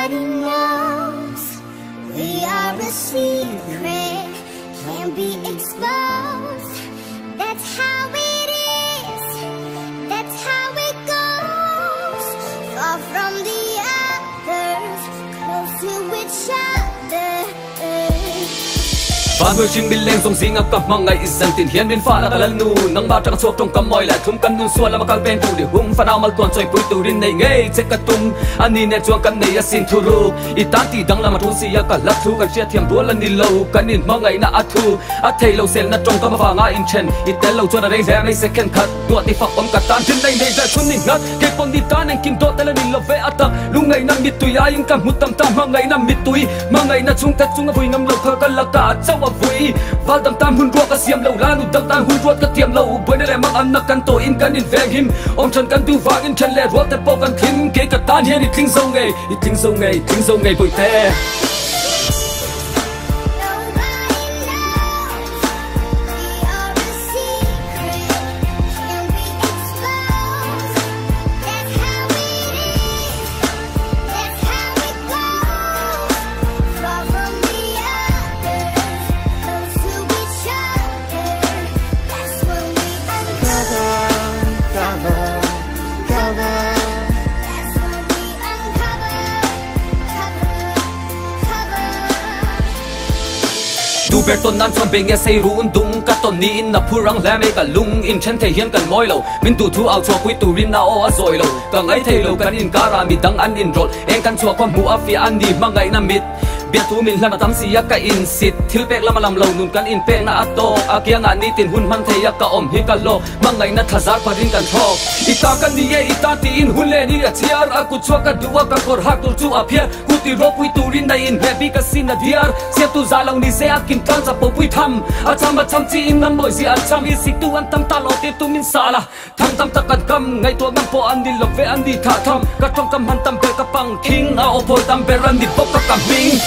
Nobody knows we are a secret, can't be exposed. That's how it is, that's how it goes. Far from the others, close to each other. Phan bơi chim bin lên sông xí ngập cặp mang ngày dần tiền hiến bên pha là cả lần nu nắng bao trăng suốt trong cắm mỏi lại thum căn nun xua là mà càng bên tu để hung phan ao mal tuan chơi bụi tu rin này ngay chết cả tung anh nhìn nét chuông căn này xin thu ru itan ti đăng là mà thu xí cả lắc thu cả chia thiam đua lần đi lâu căn nhìn mang ngày na athu thầy lâu sen na trong cắm vàng in chen itan lâu cho na đây ra này second cut tua ti phật om cả tan trên đây này ra chun nhìn ngắt cái con đi tan anh kim to tay là nhìn love về ata lúc ngày năm mít tuổi ai cầm hút tam tam mang ngày năm mít tuổi mang ngày na chung tết chung vui ngâm lâu thơ căn là cả châu vui vào tầm tam hun ruột cả xiêm lâu lan tầm tam hun ruột cả tiêm lâu bởi đây là mang ăn nặc căn tổ in căn in vàng him ông chân căn tu vàng in chân lệ ruột tại bao căn thím kể cả tan hiền thì thinh sâu ngày bội thế. Tu ber ton nan chom beng ya sei ruun dung ka ton ni in na phurang la me ka lung in chen the hian kan moi lo min tu thu au chwa pui tu rin na o a zoi lo ka ngai thei lo kan in kara mi dang an in rol eng kan chwa khom hu a fi an ni mangai na mit bia tu min hlama tam si ya ka in sit thil pek lama lam lo nun kan in pek na ato akia nga ni tin hun man thei ya ka om hi ka lo mangai na thazar parin kan thok ita kan ni ye ita ti in hun le ni a chiar a ku chwa ka duwa ka kor ha tu chu a phia ku ti ro pui tu rin na in happy ka sin na diar se tu zalong ni se akin tan sa po pui tham a cham chi in nam moi si a cham i sik tu an tam ta lo te tu min sala tham tam ta kan kam ngai to ngam po an di lok ve an di tha tham ka thong kam han tam pe ka pang king a opoi tam pe ran di pok ka kam ping